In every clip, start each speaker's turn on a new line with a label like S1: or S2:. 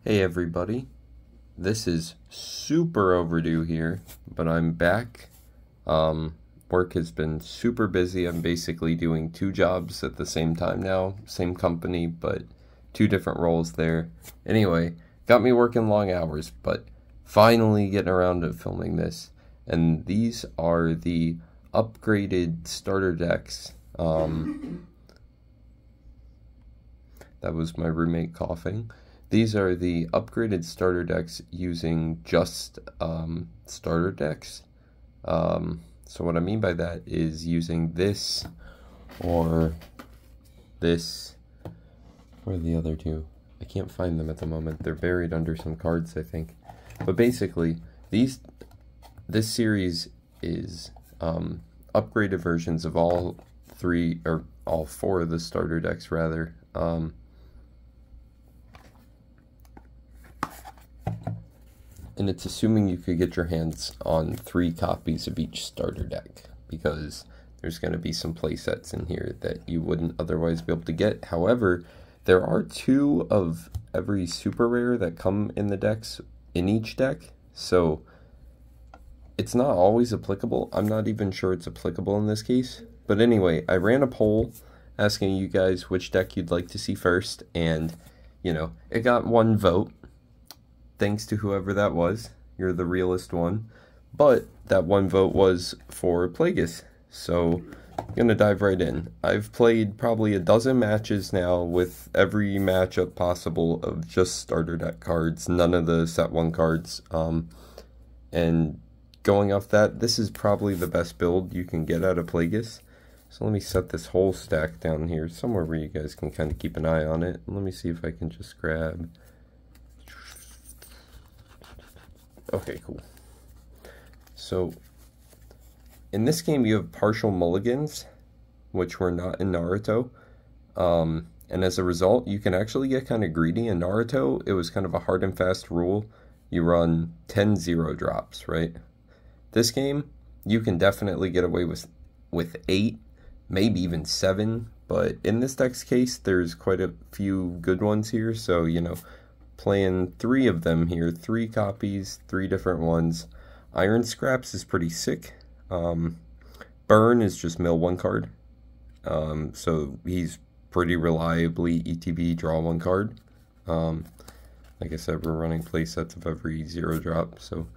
S1: Hey everybody, this is super overdue here, but I'm back. Work has been super busy. I'm basically doing two jobs at the same time now, same company, but two different roles there. Anyway, got me working long hours, but finally getting around to filming this. And these are the upgraded starter decks. That was my roommate coughing. These are the upgraded starter decks using just starter decks. So what I mean by that is using this or this. Where are the other two? I can't find them at the moment. They're buried under some cards, I think. But basically, this series is upgraded versions of all three, or all four of the starter decks, rather. And it's assuming you could get your hands on 3 copies of each starter deck, because there's going to be some play sets in here that you wouldn't otherwise be able to get. However, there are 2 of every super rare that come in the decks, in each deck, so it's not always applicable. I'm not even sure it's applicable in this case. But anyway, I ran a poll asking you guys which deck you'd like to see first, and, you know, it got 1 vote. Thanks to whoever that was. You're the realest one. But that 1 vote was for Pleaguis. So I'm going to dive right in. I've played probably a dozen matches now with every matchup possible of just starter deck cards. None of the set 1 cards. And going off that, this is probably the best build you can get out of Pleaguis. So let me set this whole stack down here somewhere where you guys can kind of keep an eye on it. Let me see if I can just grab... Okay, cool. So, in this game you have partial mulligans, which were not in Naruto. And as a result, you can actually get kind of greedy. In Naruto, it was kind of a hard and fast rule. You run 10 0 drops, right? This game, you can definitely get away with 8, maybe even 7. But in this deck's case, there's quite a few good ones here. So, you know, playing 3 of them here, 3 copies, 3 different ones. Iron Scraps is pretty sick. Burn is just mill 1 card. So he's pretty reliably ETB draw 1 card. Like I said, we're running play sets of every 0 drop, so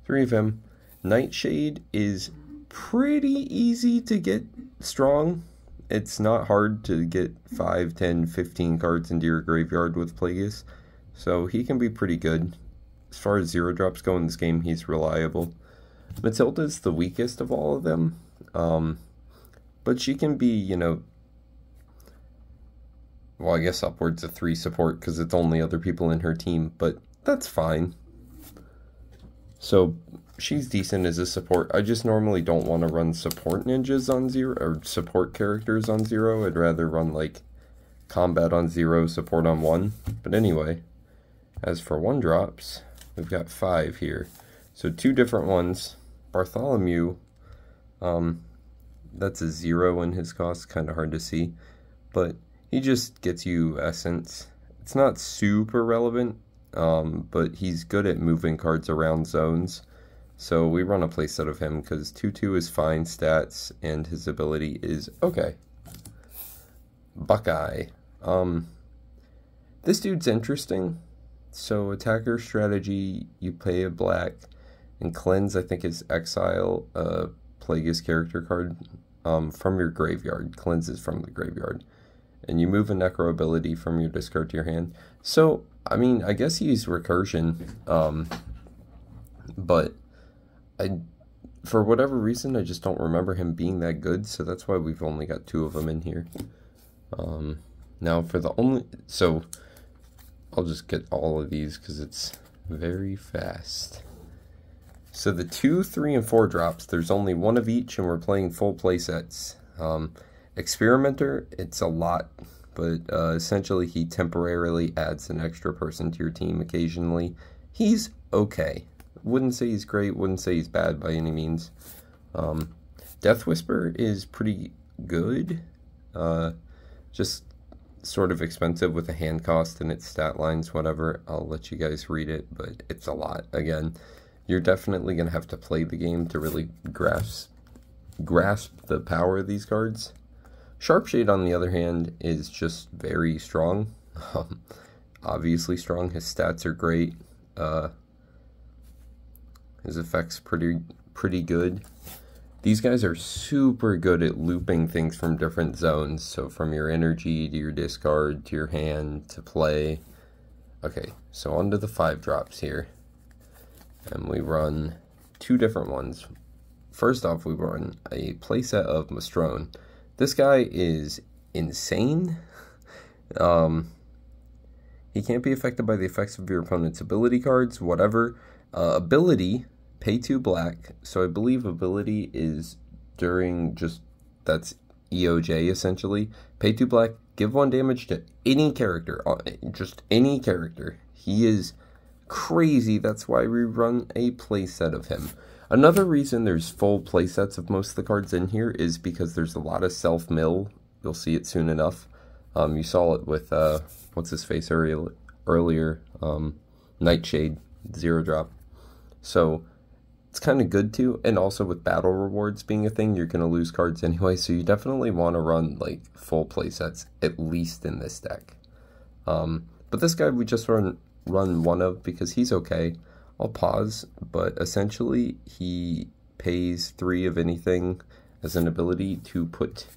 S1: 3 of him. Nightshade is pretty easy to get strong. It's not hard to get 5, 10, 15 cards into your graveyard with Pleaguis. So he can be pretty good. As far as 0 drops go in this game, he's reliable. Matilda's the weakest of all of them. But she can be, you know, well, I guess upwards of 3 support because it's only other people in her team, but that's fine. So she's decent as a support. I just normally don't want to run support ninjas on 0, or support characters on 0. I'd rather run like combat on 0, support on 1. But anyway, as for 1 drops, we've got 5 here. So 2 different ones. Bartholomew, that's a 0 in his cost, kind of hard to see. But he just gets you essence. It's not super relevant, but he's good at moving cards around zones. So we run a playset of him because 2/2 is fine stats and his ability is okay. Buckeye. This dude's interesting. So attacker strategy, you pay a black, and cleanse, I think, is exile a Pleaguis character card from your graveyard. Cleanse is from the graveyard. And you move a necro ability from your discard to your hand. So, I mean, I guess he's recursion, but for whatever reason, I just don't remember him being that good, so that's why we've only got 2 of them in here. Now for the only... So, I'll just get all of these because it's very fast. So the 2, 3, and 4 drops, there's only 1 of each, and we're playing full play sets. Experimenter, it's a lot, but essentially he temporarily adds an extra person to your team occasionally. He's okay. Wouldn't say he's great, wouldn't say he's bad by any means. Death Whisper is pretty good. Just sort of expensive with the hand cost and its stat lines, whatever. I'll let you guys read it, but it's a lot. Again, you're definitely going to have to play the game to really grasp the power of these cards. Sharpshade, on the other hand, is just very strong. Obviously strong. His stats are great. His effects pretty good. These guys are super good at looping things from different zones. So from your energy to your discard to your hand to play. Okay, so on to the 5-drops here. And we run 2 different ones. First off, we run a playset of Mastrone. This guy is insane. He can't be affected by the effects of your opponent's ability cards, whatever. Ability, pay 2 black. So I believe ability is during that's EOJ essentially. Pay 2 black, give 1 damage to any character, just any character. He is crazy. That's why we run a playset of him. Another reason there's full playsets of most of the cards in here is because there's a lot of self-mill. You'll see it soon enough. You saw it with, what's his face earlier, Nightshade, 0-drop. So it's kind of good too, and also with battle rewards being a thing, you're going to lose cards anyway, so you definitely want to run like full playsets, at least in this deck. But this guy we just run one of because he's okay. I'll pause, but essentially he pays 3 of anything as an ability to put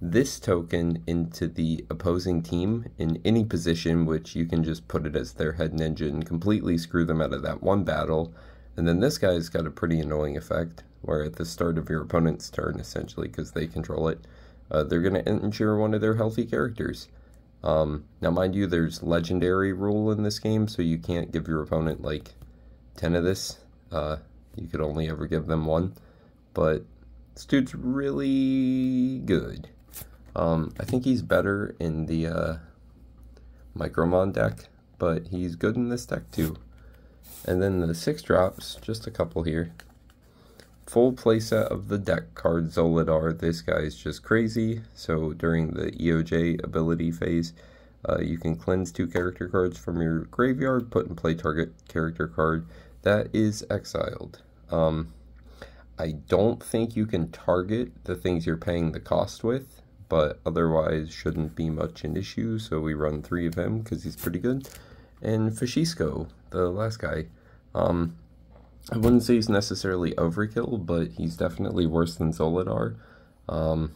S1: this token into the opposing team in any position, which you can just put it as their head ninja and completely screw them out of that one battle. And then this guy's got a pretty annoying effect, where at the start of your opponent's turn, essentially, because they control it, they're going to injure one of their healthy characters. Now, mind you, there's legendary rule in this game, so you can't give your opponent, like, 10 of this. You could only ever give them 1. But this dude's really good. I think he's better in the Micromon deck, but he's good in this deck too. And then the 6-drops, just a couple here. Full playset of the deck card Zoladar. This guy's just crazy. So during the EOJ ability phase, you can cleanse 2 character cards from your graveyard, put in play target character card that is exiled. I don't think you can target the things you're paying the cost with, but otherwise shouldn't be much an issue, so we run 3 of him because he's pretty good. And Fascisco, the last guy, I wouldn't say he's necessarily overkill, but he's definitely worse than Zoladar. And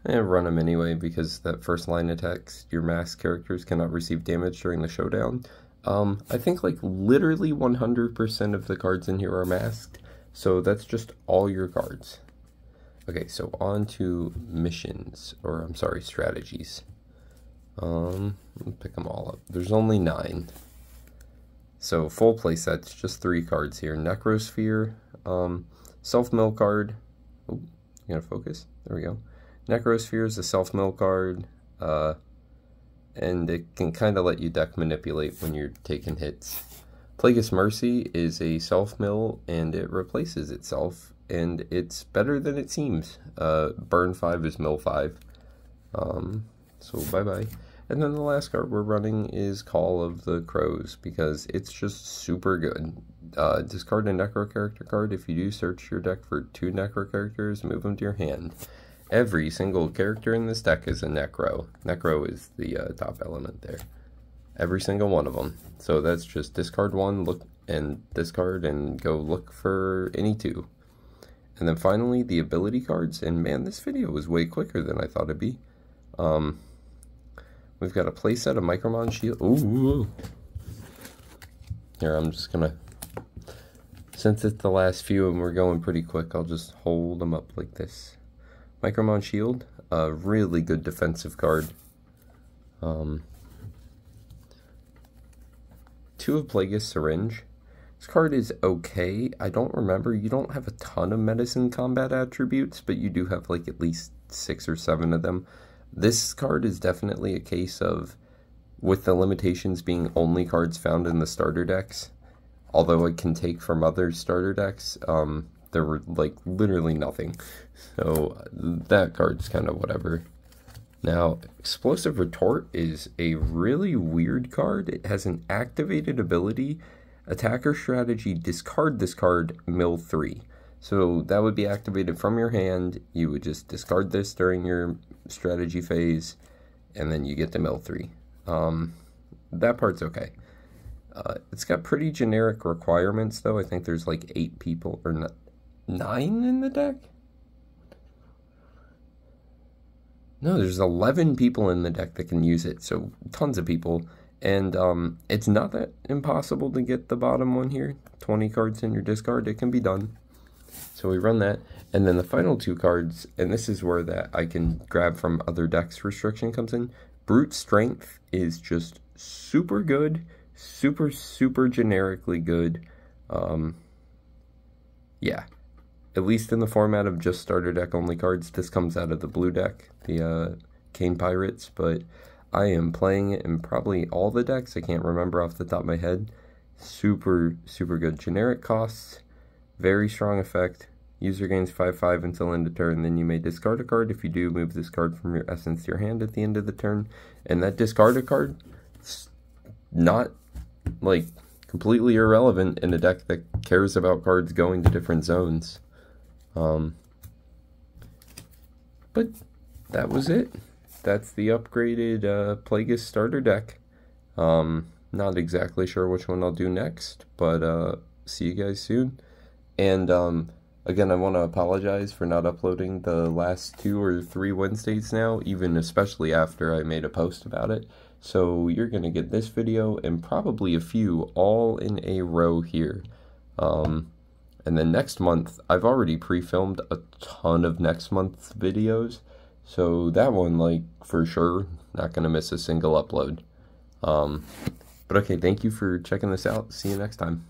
S1: run him anyway, because that first line attacks, your masked characters cannot receive damage during the showdown. I think like literally 100% of the cards in here are masked, so that's just all your cards. Okay, so on to missions, or I'm sorry, strategies. Let me pick them all up. There's only 9. So full playsets, just 3 cards here. Necrosphere, self-mill card. Oh, you gotta focus? There we go. Necrosphere is a self-mill card, and it can kind of let you deck manipulate when you're taking hits. Pleaguis Mercy is a self-mill, and it replaces itself, and it's better than it seems. Burn 5 is mill 5. So bye-bye. And then the last card we're running is Call of the Crows, because it's just super good. Discard a Necro character card. If you do search your deck for 2 Necro characters, move them to your hand. Every single character in this deck is a Necro. Necro is the top element there. Every single one of them. So that's just discard 1, look, and discard, and go look for any 2. And then finally, the ability cards. And man, this video was way quicker than I thought it'd be. We've got a playset of Micromon Shield. Ooh. Here, I'm just gonna, since it's the last few and we're going pretty quick, I'll just hold them up like this. Micromon Shield, a really good defensive card. 2 of Pleaguis Syringe. This card is okay. I don't remember. You don't have a ton of medicine combat attributes, but you do have like at least 6 or 7 of them. This card is definitely a case of, with the limitations being only cards found in the starter decks, although it can take from other starter decks, there were like literally nothing. So that card's kind of whatever. Now, Explosive Retort is a really weird card. It has an activated ability, attacker strategy, discard this card, mill 3. So that would be activated from your hand. You would just discard this during your strategy phase, and then you get to mill 3. That part's okay. It's got pretty generic requirements, though. I think there's like 8 people, or 9 in the deck? No, there's 11 people in the deck that can use it, so tons of people. And it's not that impossible to get the bottom one here. 20 cards in your discard, it can be done. So we run that. And then the final 2 cards, and this is where that I can grab from other decks restriction comes in. Brute Strength is just super good. Super, super generically good. Yeah. At least in the format of just starter deck only cards. This comes out of the blue deck, the Cane Pirates, but I am playing it in probably all the decks. I can't remember off the top of my head. Super, super good. Generic costs, very strong effect. User gains 5/5 until end of turn. Then you may discard a card. If you do, move this card from your essence to your hand at the end of the turn. And that discarded card, it's not like completely irrelevant in a deck that cares about cards going to different zones. But that was it. That's the upgraded Pleaguis starter deck. Not exactly sure which one I'll do next, but see you guys soon. And again, I want to apologize for not uploading the last 2 or 3 Wednesdays now, even especially after I made a post about it. So you're going to get this video and probably a few all in a row here. And then next month, I've already pre-filmed a ton of next month's videos. So that one, like, for sure, not going to miss a single upload. But okay, thank you for checking this out. See you next time.